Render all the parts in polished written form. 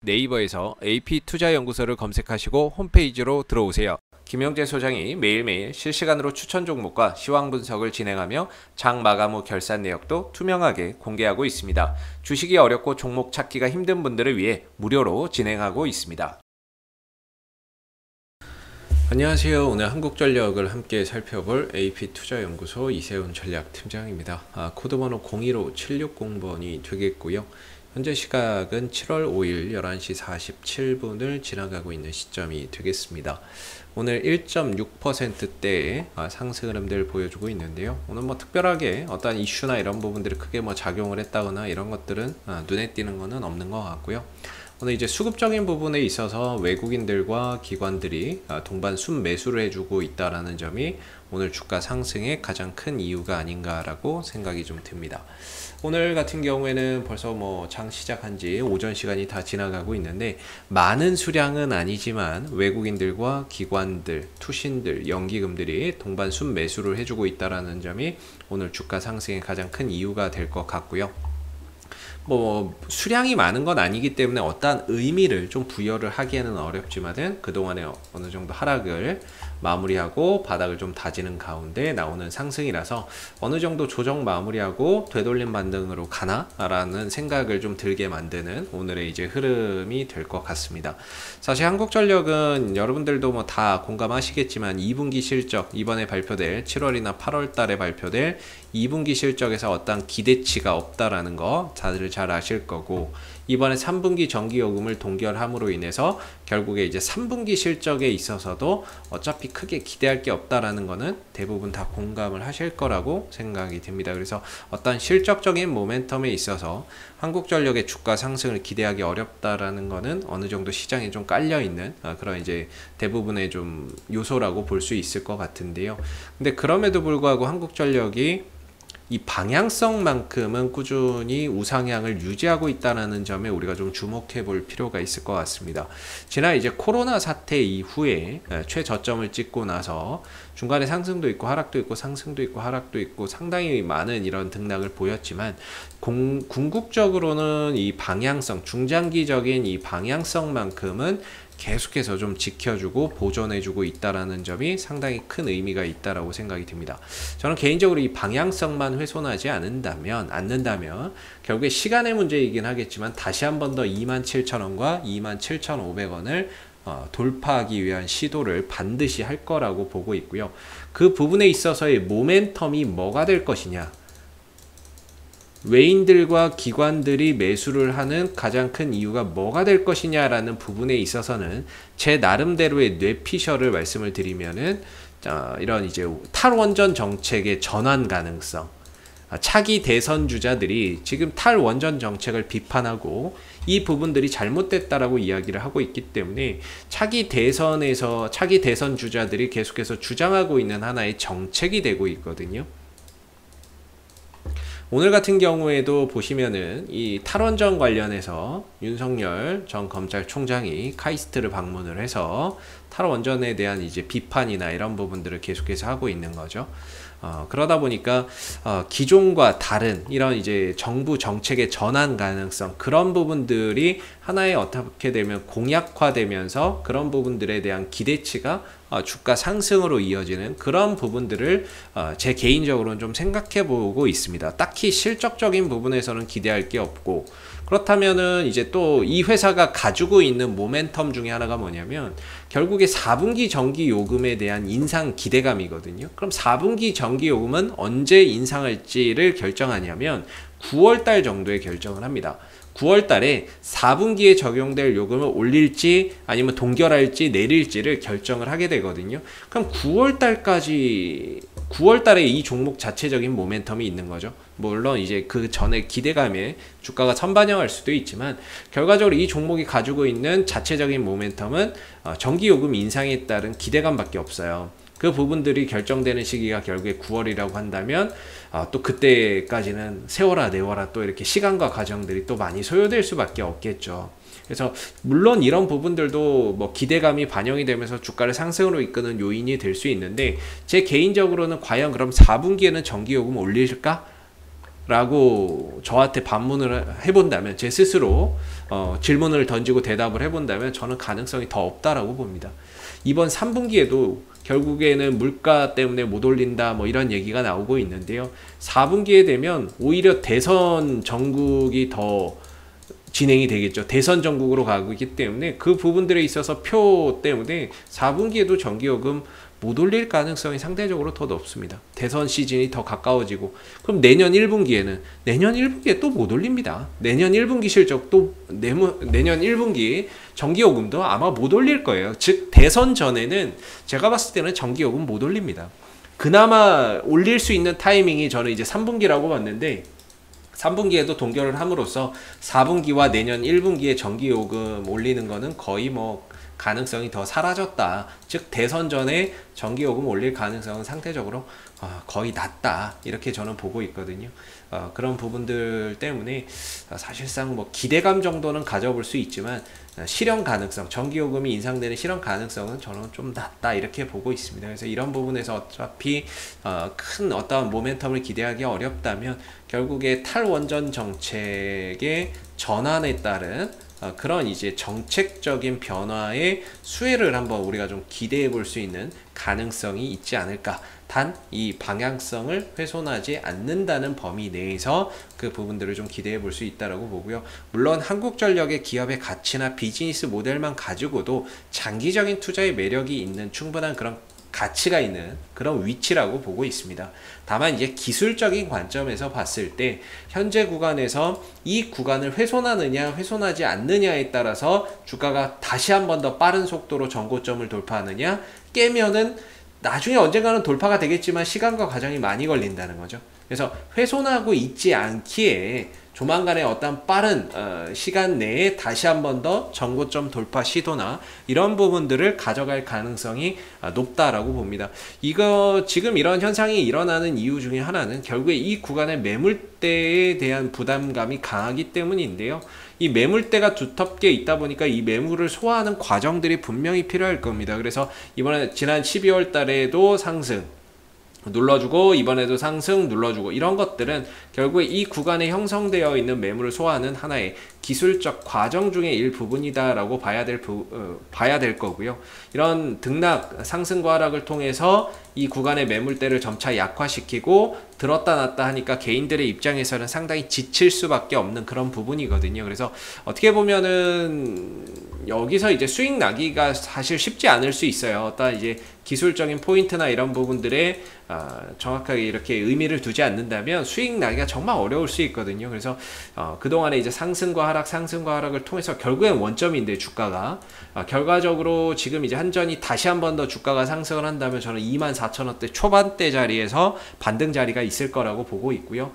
네이버에서 AP투자연구소를 검색하시고 홈페이지로 들어오세요. 김영재 소장이 매일매일 실시간으로 추천 종목과 시황 분석을 진행하며 장 마감 후 결산 내역도 투명하게 공개하고 있습니다. 주식이 어렵고 종목 찾기가 힘든 분들을 위해 무료로 진행하고 있습니다. 안녕하세요. 오늘 한국전력을 함께 살펴볼 AP투자연구소 이세훈 전략팀장입니다. 코드번호 025760번이 되겠고요. 현재 시각은 7월 5일 11시 47분을 지나가고 있는 시점이 되겠습니다. 오늘 1.6%대의 상승 흐름들을 보여주고 있는데요. 오늘 뭐 특별하게 어떤 이슈나 이런 부분들이 크게 뭐 작용을 했다거나 이런 것들은 눈에 띄는 거는 없는 것 같고요. 오늘 이제 수급적인 부분에 있어서 외국인들과 기관들이 동반 순매수를 해주고 있다라는 점이 오늘 주가 상승의 가장 큰 이유가 아닌가라고 생각이 좀 듭니다. 오늘 같은 경우에는 벌써 뭐 장 시작한 지 오전 시간이 다 지나가고 있는데 많은 수량은 아니지만 외국인들과 기관들, 투신들, 연기금들이 동반 순매수를 해주고 있다라는 점이 오늘 주가 상승의 가장 큰 이유가 될 것 같고요. 뭐 수량이 많은 건 아니기 때문에 어떠한 의미를 좀 부여를 하기에는 어렵지만은 그동안에 어느 정도 하락을 마무리하고 바닥을 좀 다지는 가운데 나오는 상승이라서 어느 정도 조정 마무리하고 되돌림 반등으로 가나? 라는 생각을 좀 들게 만드는 오늘의 이제 흐름이 될 것 같습니다. 사실 한국전력은 여러분들도 뭐 다 공감하시겠지만 2분기 실적 이번에 발표될 7월이나 8월 달에 발표될 2분기 실적에서 어떠한 기대치가 없다라는 거 다들 잘 아실 거고, 이번에 3분기 전기요금을 동결함으로 인해서 결국에 이제 3분기 실적에 있어서도 어차피 크게 기대할 게 없다라는 거는 대부분 다 공감을 하실 거라고 생각이 듭니다. 그래서 어떤 실적적인 모멘텀에 있어서 한국전력의 주가 상승을 기대하기 어렵다라는 거는 어느 정도 시장에 좀 깔려 있는 그런 이제 대부분의 좀 요소라고 볼 수 있을 것 같은데요. 근데 그럼에도 불구하고 한국전력이 이 방향성만큼은 꾸준히 우상향을 유지하고 있다는 점에 우리가 좀 주목해 볼 필요가 있을 것 같습니다. 지난 이제 코로나 사태 이후에 최저점을 찍고 나서 중간에 상승도 있고 하락도 있고 상승도 있고 하락도 있고 상당히 많은 이런 등락을 보였지만 궁극적으로는 이 방향성, 중장기적인 이 방향성만큼은 계속해서 좀 지켜주고 보존해주고 있다라는 점이 상당히 큰 의미가 있다라고 생각이 듭니다. 저는 개인적으로 이 방향성만 훼손하지 않는다면 결국에 시간의 문제이긴 하겠지만 다시 한 번 더 27,000원과 27,500원을 돌파하기 위한 시도를 반드시 할 거라고 보고 있고요. 그 부분에 있어서의 모멘텀이 뭐가 될 것이냐, 외인들과 기관들이 매수를 하는 가장 큰 이유가 뭐가 될 것이냐라는 부분에 있어서는 제 나름대로의 뇌피셜을 말씀을 드리면은 이런 이제 탈원전 정책의 전환 가능성, 차기 대선 주자들이 지금 탈원전 정책을 비판하고 이 부분들이 잘못됐다라고 이야기를 하고 있기 때문에 차기 대선 주자들이 계속해서 주장하고 있는 하나의 정책이 되고 있거든요. 오늘 같은 경우에도 보시면은 이 탈원전 관련해서 윤석열 전 검찰총장이 카이스트를 방문을 해서 탈원전에 대한 이제 비판이나 이런 부분들을 계속해서 하고 있는 거죠. 그러다 보니까 기존과 다른 이런 이제 정부 정책의 전환 가능성, 그런 부분들이 하나의 어떻게 되면 공약화되면서 그런 부분들에 대한 기대치가 주가 상승으로 이어지는 그런 부분들을 제 개인적으로는 좀 생각해 보고 있습니다. 딱히 실적적인 부분에서는 기대할 게 없고, 그렇다면은 이제 또 이 회사가 가지고 있는 모멘텀 중에 하나가 뭐냐면 결국에 4분기 전기 요금에 대한 인상 기대감이거든요. 그럼 4분기 전기 요금은 언제 인상할지를 결정하냐면 9월달 정도에 결정을 합니다. 9월 달에 4분기에 적용될 요금을 올릴지 아니면 동결할지 내릴지를 결정을 하게 되거든요. 그럼 9월 달에 이 종목 자체적인 모멘텀이 있는 거죠. 물론 이제 그 전에 기대감에 주가가 선반영할 수도 있지만 결과적으로 이 종목이 가지고 있는 자체적인 모멘텀은 전기요금 인상에 따른 기대감밖에 없어요. 그 부분들이 결정되는 시기가 결국에 9월이라고 한다면 또 그때까지는 세워라 내워라 또 이렇게 시간과 과정들이 또 많이 소요될 수밖에 없겠죠. 그래서 물론 이런 부분들도 뭐 기대감이 반영이 되면서 주가를 상승으로 이끄는 요인이 될 수 있는데, 제 개인적으로는 과연 그럼 4분기에는 전기요금 올릴까? 라고 저한테 반문을 해본다면 제 스스로 질문을 던지고 대답을 해본다면 저는 가능성이 더 없다라고 봅니다. 이번 3분기에도 결국에는 물가 때문에 못 올린다 뭐 이런 얘기가 나오고 있는데요. 4분기에 되면 오히려 대선 전국이 더 진행이 되겠죠. 대선 전국으로 가고 있기 때문에 그 부분들에 있어서 표 때문에 4분기에도 전기요금 못 올릴 가능성이 상대적으로 더 높습니다. 대선 시즌이 더 가까워지고, 그럼 내년 1분기에 또 못 올립니다. 내년 1분기 실적도 내년 1분기 전기요금도 아마 못 올릴 거예요. 즉 대선 전에는 제가 봤을 때는 전기요금 못 올립니다. 그나마 올릴 수 있는 타이밍이 저는 이제 3분기라고 봤는데, 3분기에도 동결을 함으로써 4분기와 내년 1분기에 전기요금 올리는 거는 거의 뭐 가능성이 더 사라졌다. 즉 대선 전에 전기요금 올릴 가능성은 상대적으로 거의 낮다, 이렇게 저는 보고 있거든요. 그런 부분들 때문에 사실상 뭐 기대감 정도는 가져볼 수 있지만 실현 가능성, 전기요금이 인상되는 실현 가능성은 저는 좀 낮다, 이렇게 보고 있습니다. 그래서 이런 부분에서 어차피 큰 어떤 모멘텀을 기대하기 어렵다면 결국에 탈원전 정책의 전환에 따른 그런 이제 정책적인 변화의 수혜를 한번 우리가 좀 기대해 볼 수 있는 가능성이 있지 않을까. 단 이 방향성을 훼손하지 않는다는 범위 내에서 그 부분들을 좀 기대해 볼 수 있다라고 보고요. 물론 한국전력의 기업의 가치나 비즈니스 모델만 가지고도 장기적인 투자의 매력이 있는 충분한 그런 가치가 있는 그런 위치라고 보고 있습니다. 다만 이제 기술적인 관점에서 봤을 때 현재 구간에서 이 구간을 훼손하느냐 훼손하지 않느냐에 따라서 주가가 다시 한 번 더 빠른 속도로 전고점을 돌파하느냐, 깨면은 나중에 언젠가는 돌파가 되겠지만 시간과 과정이 많이 걸린다는 거죠. 그래서 훼손하고 있지 않기에 조만간에 어떤 빠른 시간 내에 다시 한 번 더 전고점 돌파 시도나 이런 부분들을 가져갈 가능성이 높다라고 봅니다. 지금 이런 현상이 일어나는 이유 중에 하나는 결국에 이 구간의 매물대에 대한 부담감이 강하기 때문인데요. 이 매물대가 두텁게 있다 보니까 이 매물을 소화하는 과정들이 분명히 필요할 겁니다. 그래서 이번에 지난 12월 달에도 상승 눌러주고, 이번에도 상승 눌러주고, 이런 것들은 결국에 이 구간에 형성되어 있는 매물을 소화하는 하나의 기술적 과정 중의 일부분이다라고 봐야 될 거고요. 이런 등락, 상승과 하락을 통해서 이 구간의 매물대를 점차 약화시키고 들었다 놨다 하니까 개인들의 입장에서는 상당히 지칠 수밖에 없는 그런 부분이거든요. 그래서 어떻게 보면은 여기서 이제 수익 나기가 사실 쉽지 않을 수 있어요. 어떤 이제 기술적인 포인트나 이런 부분들에 정확하게 이렇게 의미를 두지 않는다면 수익 나기가 정말 어려울 수 있거든요. 그래서 그동안에 이제 상승과 하락을 통해서 결국엔 원점인데 주가가 결과적으로 지금 이제 한전이 다시 한 번 더 주가가 상승을 한다면 저는 24,000원대 초반대 자리에서 반등 자리가 있을 거라고 보고 있고요.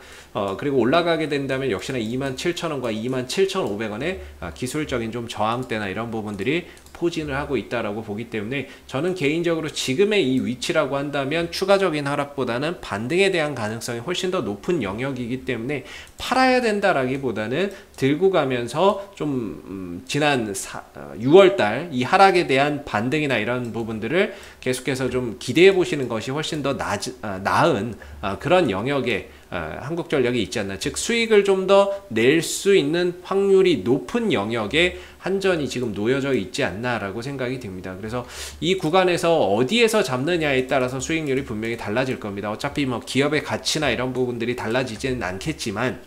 그리고 올라가게 된다면 역시나 27,000원과 27,500원의 기술적인 좀 저항대나 이런 부분들이 포진을 하고 있다라고 보기 때문에 저는 개인적으로 지금의 이 위치라고 한다면 추가적인 하락보다는 반등에 대한 가능성이 훨씬 더 높은 영역이기 때문에 팔아야 된다라기보다는 들고 가면서 좀 지난 6월달 이 하락에 대한 반등이나 이런 부분들을 계속해서 좀 기대해 보시는 것이 훨씬 더 나은 그런 영역에 한국전력이 있지 않나. 즉 수익을 좀 더 낼 수 있는 확률이 높은 영역에 한전이 지금 놓여져 있지 않나라고 생각이 듭니다. 그래서 이 구간에서 어디에서 잡느냐에 따라서 수익률이 분명히 달라질 겁니다. 어차피 뭐 기업의 가치나 이런 부분들이 달라지지는 않겠지만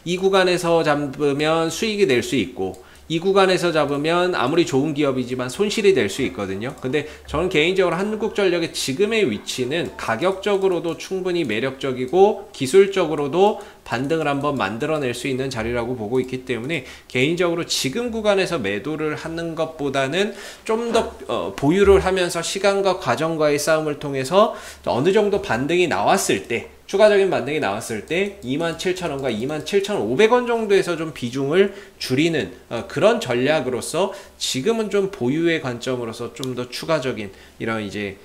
이 구간에서 잡으면 수익이 낼 수 있고, 이 구간에서 잡으면 아무리 좋은 기업이지만 손실이 될 수 있거든요. 근데 저는 개인적으로 한국전력의 지금의 위치는 가격적으로도 충분히 매력적이고 기술적으로도 반등을 한번 만들어낼 수 있는 자리라고 보고 있기 때문에 개인적으로 지금 구간에서 매도를 하는 것보다는 좀 더 보유를 하면서 시간과 과정과의 싸움을 통해서 어느 정도 반등이 나왔을 때, 추가적인 반등이 나왔을 때 27,000원과 27,500원 정도에서 좀 비중을 줄이는 그런 전략으로서 지금은 좀 보유의 관점으로서 좀 더 추가적인 이런 이제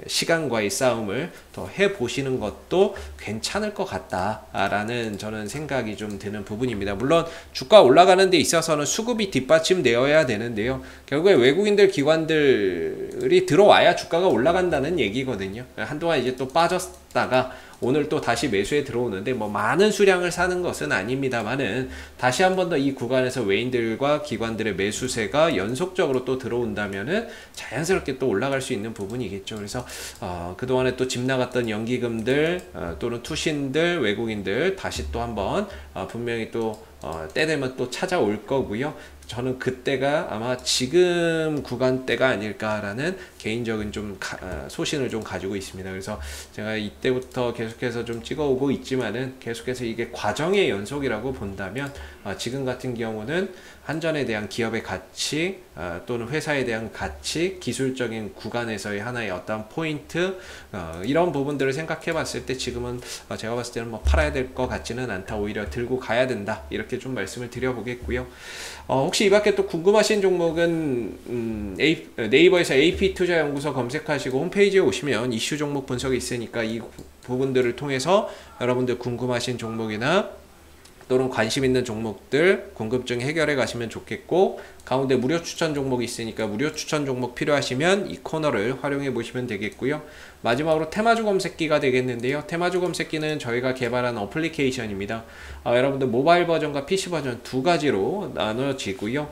시간과의 싸움을 더 해보시는 것도 괜찮을 것 같다라는 저는 생각이 좀 드는 부분입니다. 물론 주가 올라가는 데 있어서는 수급이 뒷받침되어야 되는데요. 결국에 외국인들 기관들이 들어와야 주가가 올라간다는 얘기거든요. 한동안 이제 또 빠졌다가 오늘 또 다시 매수에 들어오는데 뭐 많은 수량을 사는 것은 아닙니다만은 다시 한 번 더 이 구간에서 외인들과 기관들의 매수세가 연속적으로 또 들어온다면은 자연스럽게 또 올라갈 수 있는 부분이겠죠. 그래서 그동안에 또 집 나갔던 연기금들 또는 투신들, 외국인들 다시 또 한번 분명히 또 때 되면 또 찾아올 거고요. 저는 그때가 아마 지금 구간대가 아닐까라는 개인적인 좀 소신을 좀 가지고 있습니다. 그래서 제가 이때부터 계속해서 좀 찍어오고 있지만은 계속해서 이게 과정의 연속이라고 본다면 지금 같은 경우는 한전에 대한 기업의 가치 또는 회사에 대한 가치, 기술적인 구간에서의 하나의 어떤 포인트 이런 부분들을 생각해 봤을 때 지금은 제가 봤을 때는 뭐 팔아야 될 것 같지는 않다. 오히려 들고 가야 된다. 이렇게 좀 말씀을 드려보겠고요. 혹시 이 밖에 또 궁금하신 종목은 네이버에서 AP투자연구소 검색하시고 홈페이지에 오시면 이슈 종목 분석이 있으니까 이 부분들을 통해서 여러분들 궁금하신 종목이나 또는 관심 있는 종목들 궁금증 해결해 가시면 좋겠고, 가운데 무료 추천 종목이 있으니까 무료 추천 종목 필요하시면 이 코너를 활용해 보시면 되겠고요. 마지막으로 테마주 검색기가 되겠는데요. 테마주 검색기는 저희가 개발한 어플리케이션입니다. 여러분들 모바일 버전과 PC 버전 두 가지로 나눠지고요.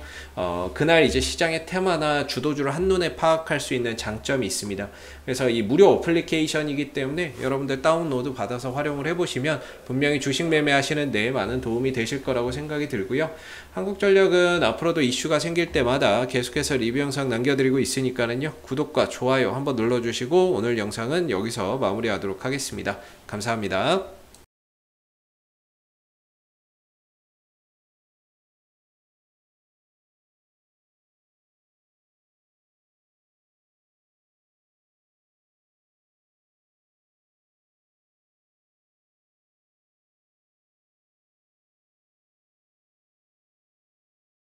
그날 이제 시장의 테마나 주도주를 한눈에 파악할 수 있는 장점이 있습니다. 그래서 이 무료 어플리케이션이기 때문에 여러분들 다운로드 받아서 활용을 해보시면 분명히 주식 매매하시는 데 많은 도움이 되실 거라고 생각이 들고요. 한국전력은 앞으로도 이슈가 생길 때마다 계속해서 리뷰 영상 남겨드리고 있으니까는요. 구독과 좋아요 한번 눌러주시고 오늘 영상은 여기서 마무리하도록 하겠습니다. 감사합니다.